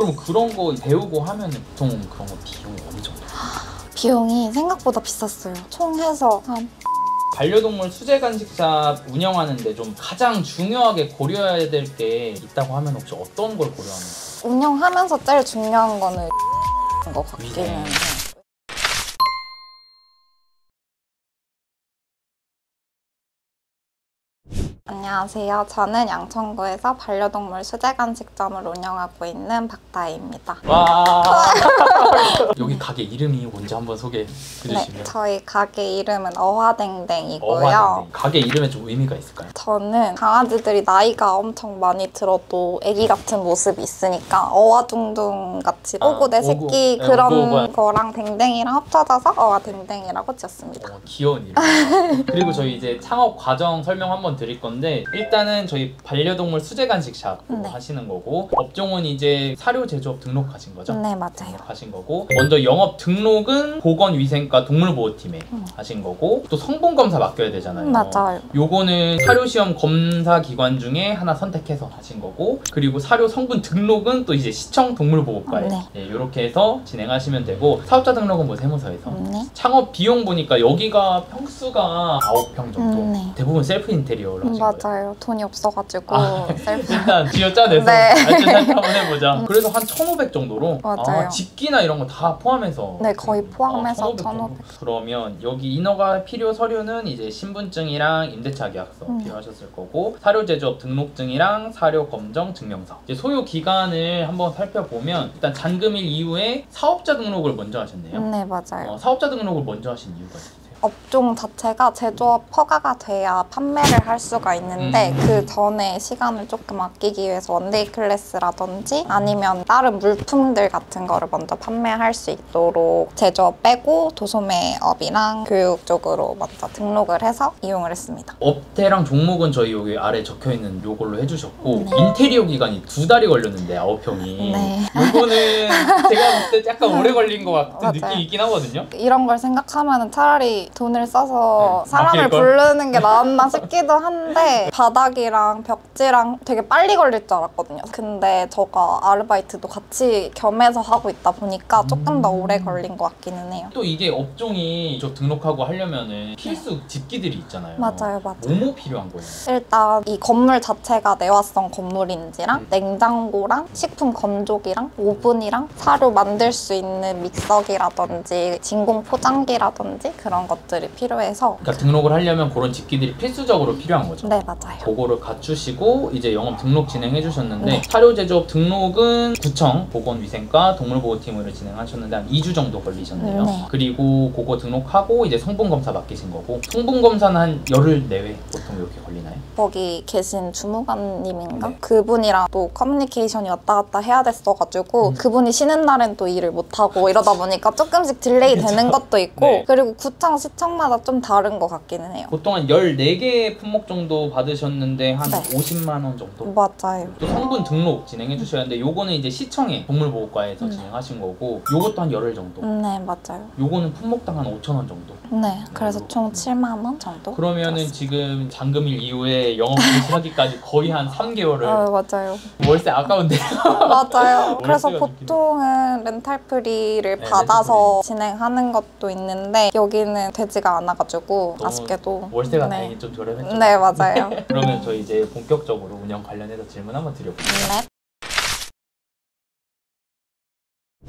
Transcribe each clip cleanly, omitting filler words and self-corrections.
그럼 그런 거 배우고 하면 보통 그런 거 비용이 어느 정도? 비용이 생각보다 비쌌어요. 총 해서 한 반려동물 수제 간식샵 운영하는데 좀 가장 중요하게 고려해야 될 게 있다고 하면 혹시 어떤 걸 고려하는 거예요? 운영하면서 제일 중요한 거는 것 같기는 해요. 안녕하세요. 저는 양천구에서 반려동물 수제 간식점을 운영하고 있는 박다희입니다. 와 여기 가게 이름이 뭔지 한번 소개해 주시면. 네, 저희 가게 이름은 어화댕댕이고요. 어화댕댕이. 가게 이름에 좀 의미가 있을까요? 저는 강아지들이 나이가 엄청 많이 들어도 애기 같은 모습이 있으니까 어화둥둥 같이 오구내 새끼 오구. 그런 거랑 댕댕이랑 합쳐져서 어화댕댕이라고 지었습니다. 귀여운 이름. 그리고 저희 이제 창업 과정 설명 한번 드릴 건데 일단은 저희 반려동물 수제 간식샵 하시는 거고 업종은 이제 사료 제조업 등록하신 거죠? 네, 맞아요. 등록하신 거고 먼저 영업 등록은 보건위생과 동물보호팀에 하신 거고 또 성분 검사 맡겨야 되잖아요. 맞아요. 요거는 사료 시험 검사 기관 중에 하나 선택해서 하신 거고 그리고 사료 성분 등록은 또 이제 시청 동물보호과에 이렇게 해서 진행하시면 되고 사업자 등록은 뭐 세무서에서 창업 비용 보니까 여기가 평수가 9평 정도 대부분 셀프 인테리어로 하신 거예요. 맞아요. 돈이 없어가지고 셀프. 일단 지어짜내서 알뜰 살펴 한번 해보자. 그래서 한 1,500 정도로 맞아요. 집기나 이런 거 다 포함해서 네, 거의 포함해서 1,500. 그러면 여기 인허가 필요 서류는 이제 신분증이랑 임대차 계약서 필요하셨을 거고 사료 제조업 등록증이랑 사료 검정 증명서 이제 소요 기간을 한번 살펴보면 일단 잔금일 이후에 사업자 등록을 먼저 하셨네요. 네, 맞아요. 사업자 등록을 먼저 하신 이유가 있어요? 업종 자체가 제조업 허가가 돼야 판매를 할 수가 있는데 그 전에 시간을 조금 아끼기 위해서 원데이 클래스라든지 아니면 다른 물품들 같은 거를 먼저 판매할 수 있도록 제조업 빼고 도소매업이랑 교육 쪽으로 먼저 등록을 해서 이용을 했습니다. 업태랑 종목은 저희 여기 아래 적혀있는 요걸로 해주셨고 인테리어 기간이 2달이 걸렸는데 9평이 요거는 제가 볼 때 약간 오래 걸린 것 같은 느낌이 있긴 하거든요. 이런 걸 생각하면 차라리 돈을 써서 사람을 부르는 게 낫나 싶기도 한데 바닥이랑 벽지랑 되게 빨리 걸릴 줄 알았거든요. 근데 저가 아르바이트도 같이 겸해서 하고 있다 보니까 조금 더 오래 걸린 것 같기는 해요. 또 이게 업종이 저 등록하고 하려면은 필수 집기들이 있잖아요. 맞아요. 뭐뭐 필요한 거예요? 일단 이 건물 자체가 내화성 건물인지랑 냉장고랑 식품 건조기랑 오븐이랑 사료 만들 수 있는 믹서기라든지 진공 포장기라든지 그런 것들이 필요해서 그러니까 등록을 하려면 그런 집기들이 필수적으로 필요한 거죠? 네, 맞아요. 그거를 갖추시고 이제 영업 등록 진행해 주셨는데 사료 제조업 등록은 구청 보건위생과 동물보호팀으로 진행하셨는데 한 2주 정도 걸리셨네요. 그리고 그거 등록하고 이제 성분 검사 맡기신 거고 성분 검사는 한 열흘 내외 보통 이렇게 걸리나요? 거기 계신 주무관님인가? 그분이랑 또 커뮤니케이션이 왔다 갔다 해야 됐어가지고 그분이 쉬는 날엔 또 일을 못하고 이러다 보니까 조금씩 딜레이 되는 것도 있고 그리고 구청, 시청마다 좀 다른 것 같기는 해요. 보통 한 14개 품목 정도 받으셨는데 한 50만 원 정도? 맞아요. 또 성분 등록 진행해 주셔야 하는데 요거는 이제 시청에 동물보호과에서 진행하신 거고 요것도 한 열흘 정도? 네, 맞아요. 요거는 품목당 한 5,000원 정도? 네, 그래서 총 7만 원 정도? 그러면은 들었어요. 지금 잔금일 이후에 영업 개시하기까지 거의 한 3개월을 맞아요. 월세 아까운데요? 맞아요. 그래서 보통은 렌탈 프리를 받아서 진행하는 것도 있는데 여기는 되지가 않아가지고 아쉽게도 월세가 다행히 좀 저렴했죠? 네, 맞아요. 그러면 저희 이제 본격적으로 운영 관련해서 질문 한번 드려볼게요.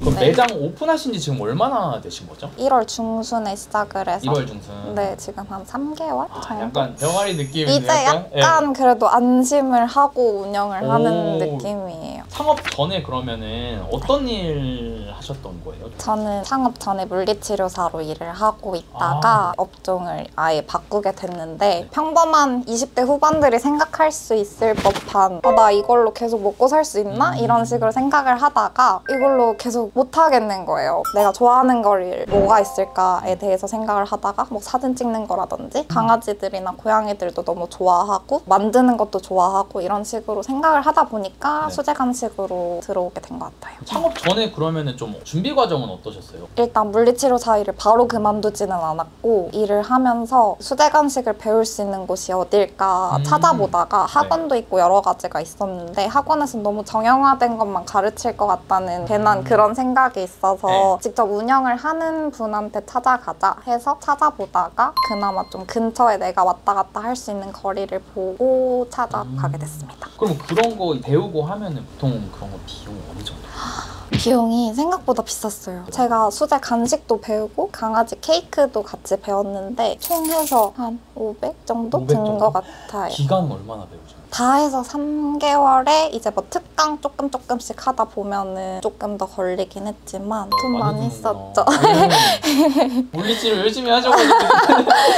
그럼 매장 오픈하신 지 지금 얼마나 되신 거죠? 1월 중순에 시작을 해서 1월 중순. 네, 지금 한 3개월 정도? 약간 병아리 느낌이네요. 이제 약간 그래도 안심을 하고 운영을 하는 느낌이에요. 창업 전에 그러면은 어떤 일 하셨던 거예요? 저는 창업 전에 물리치료사로 일을 하고 있다가 업종을 아예 바꾸게 됐는데 평범한 20대 후반들이 생각할 수 있을 법한 나 이걸로 계속 먹고 살 수 있나? 이런 식으로 생각을 하다가 이걸로 계속 못 하겠는 거예요. 내가 좋아하는 걸 뭐가 있을까에 대해서 생각을 하다가 뭐 사진 찍는 거라든지 강아지들이나 고양이들도 너무 좋아하고 만드는 것도 좋아하고 이런 식으로 생각을 하다 보니까 네. 수제 간식으로 들어오게 된 것 같아요. 창업 전에 그러면은 좀 준비 과정은 어떠셨어요? 일단 물리치료사 일을 바로 그만두지는 않았고 일을 하면서 수제 간식을 배울 수 있는 곳이 어딜까 찾아보다가 학원도 있고 여러 가지가 있었는데 학원에서는 너무 정형화된 것만 가르칠 것 같다는 괜한 그런 생각이 있어서 네. 직접 운영을 하는 분한테 찾아가자 해서 찾아보다가 그나마 좀 근처에 내가 왔다 갔다 할 수 있는 거리를 보고 찾아가게 됐습니다. 그럼 그런 거 배우고 하면은 보통 그런 거 비용 어느 정도? 비용이 생각보다 비쌌어요. 제가 수제 간식도 배우고 강아지 케이크도 같이 배웠는데 총 해서 한 500 정도 500 든 정도? 것 같아요. 기간은 얼마나 배우죠? 다 해서 3개월에 이제 뭐 특강 조금씩 하다 보면은 조금 더 걸리긴 했지만 돈 많이 썼죠. 물리치료 열심히 하셔가지고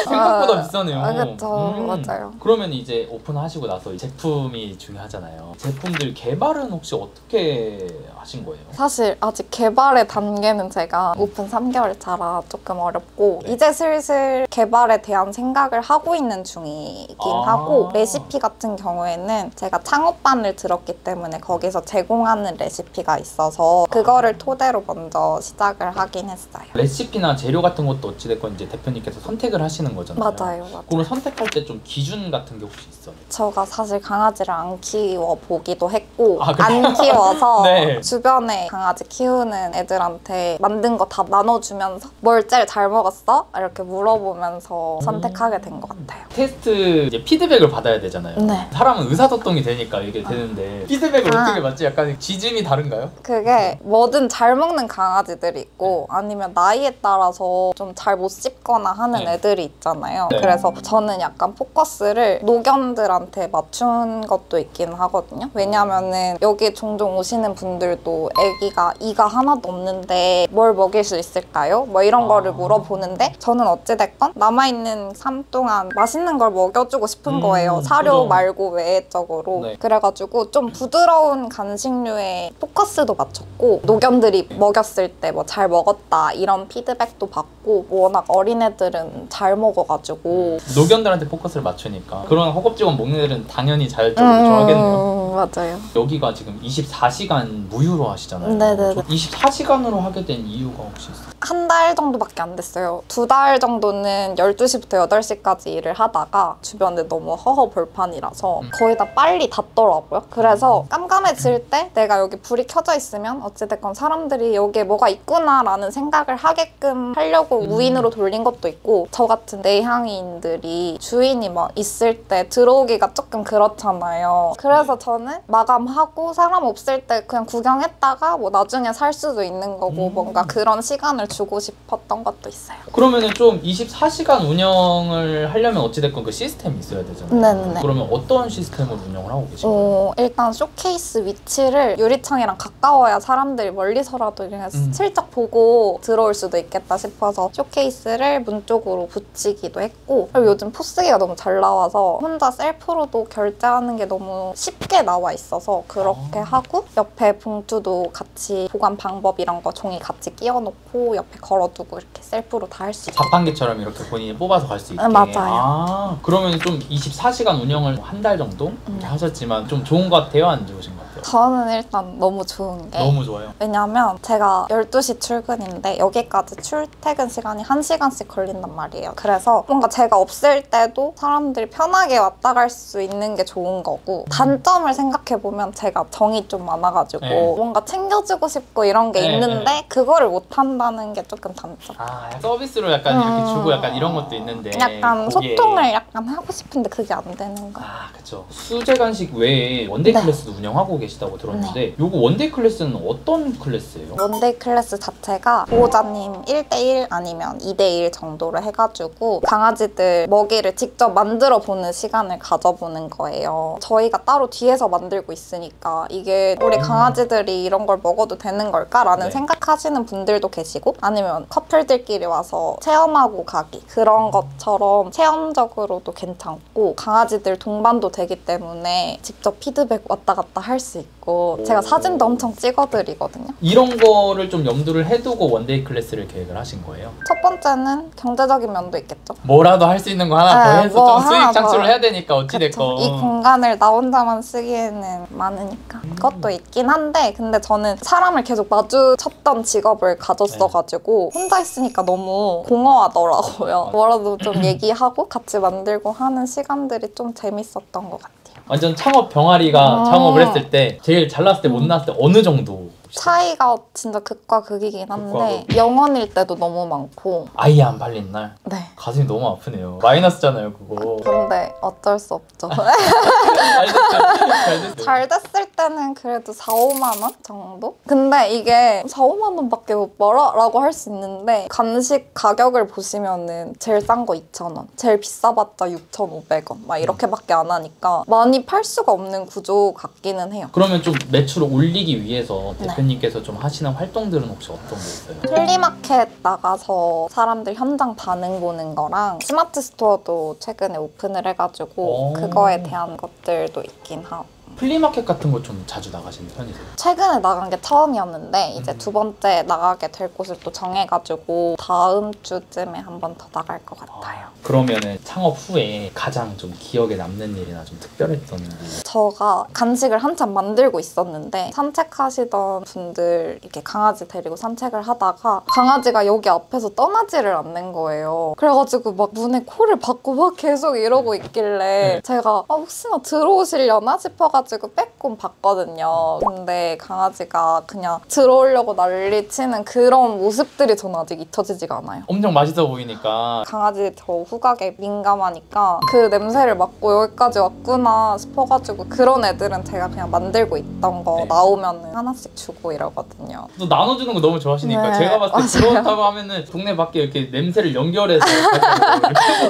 생각보다 비싸네요. 그렇죠. 맞아요. 그러면 이제 오픈하시고 나서 이 제품이 중요하잖아요. 제품들 개발은 혹시 어떻게 하신 거예요? 사실 아직 개발의 단계는 제가 오픈 3개월 차라 조금 어렵고 네. 이제 슬슬 개발에 대한 생각을 하고 있는 중이긴 하고 레시피 같은 경우에는 제가 창업반을 들었기 때문에 거기서 제공하는 레시피가 있어서 그거를 토대로 먼저 시작을 하긴 했어요. 레시피나 재료 같은 것도 어찌됐건 이제 대표님께서 선택을 하시는 거잖아요. 맞아요. 그걸 선택할 때 좀 기준 같은 게 혹시 있어요? 제가 사실 강아지를 안 키워보기도 했고 아, 그래요? 안 키워서 네. 주변에 강아지 키우는 애들한테 만든 거 다 나눠주면서 뭘 제일 잘 먹었어? 이렇게 물어보면서 선택하게 된 것 같아요. 테스트 이제 피드백을 받아야 되잖아요. 네. 사람은 의사소통이 되니까 이게 되는데 피드백을 어떻게 받지? 약간 지짐이 다른가요? 그게 뭐든 잘 먹는 강아지들이 있고 아니면 나이에 따라서 좀 잘 못 씹거나 하는 네. 애들이 있잖아요. 네. 그래서 저는 약간 포커스를 노견들한테 맞춘 것도 있긴 하거든요. 왜냐면은 여기 종종 오시는 분들도 애기가 이가 하나도 없는데 뭘 먹일 수 있을까요? 뭐 이런 거를 물어보는데 저는 어찌됐건 남아있는 삶 동안 맛있는 걸 먹여주고 싶은 거예요. 사료 그죠. 말고 외적으로. 네. 그래가지고 좀 부드러운 간식류에 포커스도 맞췄고 노견들이 먹였을 때 뭐 잘 먹었다 이런 피드백도 받고 워낙 어린애들은 잘 먹어가지고 노견들한테 포커스를 맞추니까 그런 허겁지겁 먹는 애들은 당연히 잘 좋아하겠네요. 맞아요. 여기가 지금 24시간 무휴로 하시잖아요. 네네네. 24시간으로 하게 된 이유가 혹시 있어요? 한 달 정도밖에 안 됐어요. 2달 정도는 12시부터 8시까지 일을 하다가 주변에 너무 허허벌판이라서 거의 다 빨리 닫더라고요. 그래서 깜깜해질 때 내가 여기 불이 켜져 있으면 어찌됐건 사람들이 여기에 뭐가 있구나라는 생각을 하게끔 하려고 무인으로 돌린 것도 있고 저 같은 내향인들이 주인이 막 있을 때 들어오기가 조금 그렇잖아요. 그래서 저는 마감하고 사람 없을 때 그냥 구경했다가 뭐 나중에 살 수도 있는 거고 뭔가 그런 시간을 주고 싶었던 것도 있어요. 그러면은 좀 24시간 운영을 하려면 어찌됐건 그 시스템이 있어야 되잖아요. 네네. 그러면 어떤 시스템으로 운영을 하고 계신 거예요? 일단 쇼케이스 위치를 유리창이랑 가까워야 사람들이 멀리서라도 그냥 슬쩍 보고 들어올 수도 있겠다 싶어서 쇼케이스를 문 쪽으로 붙이기도 했고 그리고 요즘 포스기가 너무 잘 나와서 혼자 셀프로도 결제하는 게 너무 쉽게 나와 있어서 그렇게 하고 옆에 봉투도 같이 보관 방법 이런 거 종이 같이 끼워놓고 옆에 걸어두고 이렇게 셀프로 다 할 수 있게 자판기처럼 이렇게 본인이 뽑아서 갈 수 있게. 맞아요. 그러면 좀 24시간 운영을 한 달 정도 이렇게 하셨지만 좀 좋은 것 같아요? 안 좋으신 것 같아요? 저는 일단 너무 좋은 게 너무 좋아요. 왜냐면 제가 12시 출근인데 여기까지 출퇴근 시간이 1시간씩 걸린단 말이에요. 그래서 뭔가 제가 없을 때도 사람들이 편하게 왔다 갈 수 있는 게 좋은 거고 단점을 생각해보면 제가 정이 좀 많아가지고 네. 뭔가 챙겨주고 싶고 이런 게 네, 있는데 네. 그거를 못한다는 게 조금 단점. 서비스로 약간 이렇게 주고 약간 이런 것도 있는데 약간 거기에- 소통을 약간 하고 싶은데 그게 안 되는 거. 그쵸. 수제 간식 외에 원데이 네. 클래스도 운영하고 계시다고 들었는데 요거 원데이 클래스는 어떤 클래스예요? 원데이 클래스 자체가 보호자님 1대1 아니면 2대1 정도로 해가지고 강아지들 먹이를 직접 만들어 보는 시간을 가져보는 거예요. 저희가 따로 뒤에서 만들고 있으니까 이게 우리 강아지들이 이런 걸 먹어도 되는 걸까라는 네. 생각하시는 분들도 계시고 아니면 커플들끼리 와서 체험하고 가기 그런 것처럼 체험적으로도 괜찮고 강아지들 동반도 되기 때문에 직접 피드백 왔다 갔다 할 수 있고 제가 사진도 엄청 찍어드리거든요. 이런 거를 좀 염두를 해두고 원데이 클래스를 계획을 하신 거예요? 첫 번째는 경제적인 면도 있겠죠. 뭐라도 할 수 있는 거 하나 더 네, 해서 뭐 좀 수익 하나 창출을 더. 해야 되니까 그쵸. 어찌됐건. 이 공간을 나 혼자만 쓰기에는 많으니까 그것도 있긴 한데 근데 저는 사람을 계속 마주쳤던 직업을 가졌어가지고 혼자 있으니까 너무 공허하더라고요. 뭐라도 좀 얘기하고 같이 만들고 하는 시간들이 좀 재밌었던 것 같아요. 완전 창업 병아리가 창업을 했을 때 제일 잘 나왔을 때 못 나왔을 때 어느 정도? 차이가 진짜 극과 극이긴 한데 영원일 때도 너무 많고 아예 안 팔린 날 네. 가슴이 너무 아프네요. 마이너스잖아요 그거. 근데 어쩔 수 없죠. 잘 됐어요. 잘 됐을 때는 그래도 4, 5만 원 정도? 근데 이게 4, 5만 원밖에 못 벌어라고 할 수 있는데 간식 가격을 보시면은 제일 싼 거 2,000원, 제일 비싸봤자 6,500원 막 이렇게밖에 안 하니까 많이 팔 수가 없는 구조 같기는 해요. 그러면 좀 매출을 올리기 위해서 네. 대표님께서 좀 하시는 활동들은 혹시 어떤 게 있어요? 플리마켓 나가서 사람들 현장 반응 보는 거랑 스마트 스토어도 최근에 오픈을 해가지고 그거에 대한 것들도 있긴 하고 플리마켓 같은 거 좀 자주 나가시는 편이세요? 최근에 나간 게 처음이었는데 이제 두 번째 나가게 될 곳을 또 정해가지고 다음 주쯤에 한 번 더 나갈 것 같아요. 그러면은 창업 후에 가장 좀 기억에 남는 일이나 좀 특별했던 일? 제가 간식을 한참 만들고 있었는데 산책하시던 분들 이렇게 강아지 데리고 산책을 하다가 강아지가 여기 앞에서 떠나지를 않는 거예요. 그래가지고 막 눈에 코를 박고 막 계속 이러고 있길래 제가 혹시나 들어오시려나 싶어가지고 빼꼼 봤거든요. 근데 강아지가 그냥 들어오려고 난리치는 그런 모습들이 저는 아직 잊혀지지가 않아요. 엄청 맛있어 보이니까. 강아지 저 후각에 민감하니까 그 냄새를 맡고 여기까지 왔구나 싶어가지고 그런 애들은 제가 그냥 만들고 있던 거 네. 나오면 하나씩 주고 이러거든요. 또 나눠주는 거 너무 좋아하시니까 네, 제가 봤을 때 맞아요. 그렇다고 하면은 동네 밖에 이렇게 냄새를 연결해서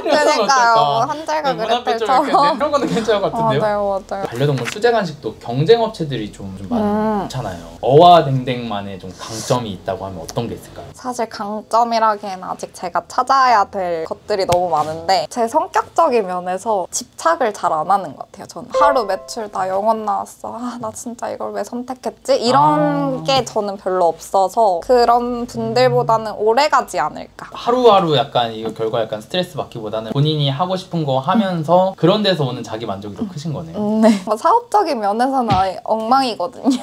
그러니까요. 한달가 문 앞에 좀 그랬대처럼. 이렇게 그런 거는 괜찮을 것 같은데요? 맞아요, 맞아요. 반려동물 수제 간식도 경쟁업체들이 좀 많잖아요. 어와댕댕만의 좀 강점이 있다고 하면 어떤 게 있을까요? 사실 강점이라기엔 아직 제가 찾아야 될 것들이 너무 많은데 제 성격적인 면에서 집착을 잘 안 하는 것 같아요. 저는 하루 매출 나 0원 나왔어. 나 진짜 이걸 왜 선택했지? 이런 게 저는 별로 없어서 그런 분들보다는 오래 가지 않을까. 하루하루 약간 이거 결과 약간 스트레스 받기보다는 본인이 하고 싶은 거 하면서 그런 데서 오는 자기 만족이 더 크신 거네요. 네. 사업적인 면에서는 아예 엉망이거든요.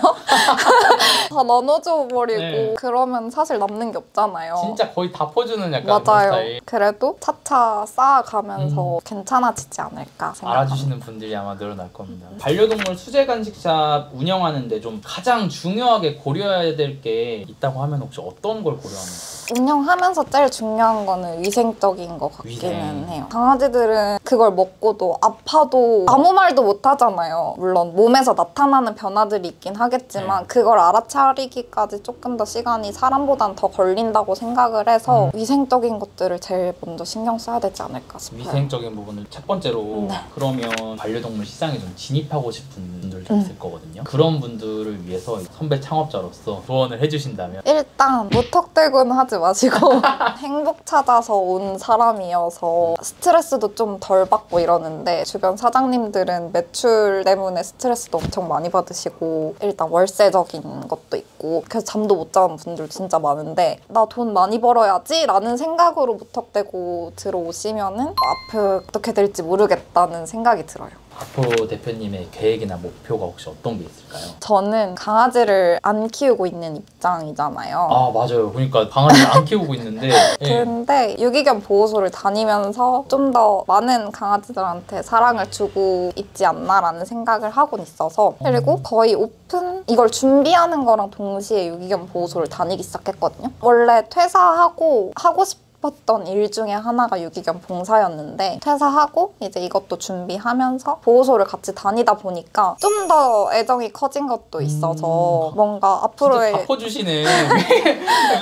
다 나눠줘 버리고 네. 그러면 사실 남는 게 없잖아요. 진짜 거의 다 퍼주는 약간 그런 맞아요. 스타일. 그래도 차차 쌓아가면서 괜찮아지지 않을까 생각합니다. 알아주시는 분들이 아마 늘어날 겁니다. 반려동물 수제 간식샵 운영하는데 좀 가장 중요하게 고려해야 될 게 있다고 하면 혹시 어떤 걸 고려하나요? 운영하면서 제일 중요한 거는 위생적인 것 같기는 위생. 해요. 강아지들은 그걸 먹고도 아파도 아무 말도 못 하잖아요. 물론 몸에서 나타나는 변화들이 있긴 하겠지만 그걸 알아차리기까지 조금 더 시간이 사람보단 더 걸린다고 생각을 해서 위생적인 것들을 제일 먼저 신경 써야 되지 않을까 싶어요. 위생적인 부분을 첫 번째로 네. 그러면 반려동물 시장에 좀 진입하고 싶은 분들 좀 있을 거거든요. 그런 분들을 위해서 선배 창업자로서 조언을 해주신다면 일단 무턱대고는 하지 마시고 행복 찾아서 온 사람이어서 스트레스도 좀 덜 받고 이러는데 주변 사장님들은 매출 때문에 스트레스도 엄청 많이 받으시고 일단 월세적인 것도 있고 그래서 잠도 못 자는 분들 진짜 많은데 나 돈 많이 벌어야지 라는 생각으로 무턱대고 들어오시면은 앞으로 어떻게 될지 모르겠다는 생각이 들어요. 앞으로 대표님의 계획이나 목표가 혹시 어떤 게 있을까요? 저는 강아지를 안 키우고 있는 입장이잖아요. 아 맞아요. 그러니까 강아지를 안 키우고 있는데 예. 근데 유기견 보호소를 다니면서 좀 더 많은 강아지들한테 사랑을 주고 있지 않나라는 생각을 하고 있어서 그리고 거의 오픈 이걸 준비하는 거랑 동시에 유기견 보호소를 다니기 시작했거든요. 원래 퇴사하고 하고 싶었던 일 중에 하나가 유기견 봉사였는데 퇴사하고 이제 이것도 준비하면서 보호소를 같이 다니다 보니까 좀 더 애정이 커진 것도 있어서 뭔가 진짜 앞으로의 다 퍼주시네.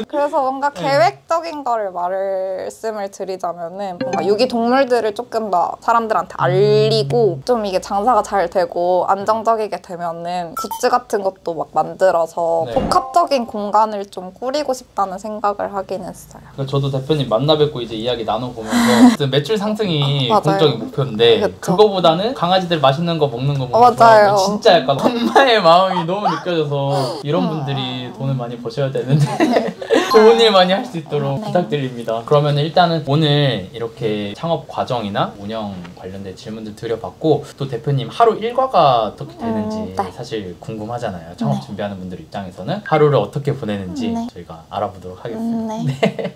그래서 뭔가 계획적인 거를 말씀을 드리자면은 뭔가 유기동물들을 조금 더 사람들한테 알리고 좀 이게 장사가 잘 되고 안정적이게 되면은 굿즈 같은 것도 막 만들어서 네. 복합적인 공간을 좀 꾸리고 싶다는 생각을 하긴 했어요. 저도 대표님 만나 뵙고 이제 이야기 나눠보면서 매출 상승이 맞아요. 공적인 목표인데 그쵸. 그거보다는 강아지들 맛있는 거 먹는 거 보면서 맞아요. 진짜 약간 엄마의 마음이 너무 느껴져서 이런 분들이 돈을 많이 버셔야 되는데 좋은 일 많이 할 수 있도록 네. 부탁드립니다. 그러면 일단은 오늘 이렇게 창업 과정이나 운영 관련된 질문들 드려봤고 또 대표님 하루 일과가 어떻게 되는지 네. 사실 궁금하잖아요. 창업 네. 준비하는 분들 입장에서는 하루를 어떻게 보내는지 네. 저희가 알아보도록 하겠습니다. 네.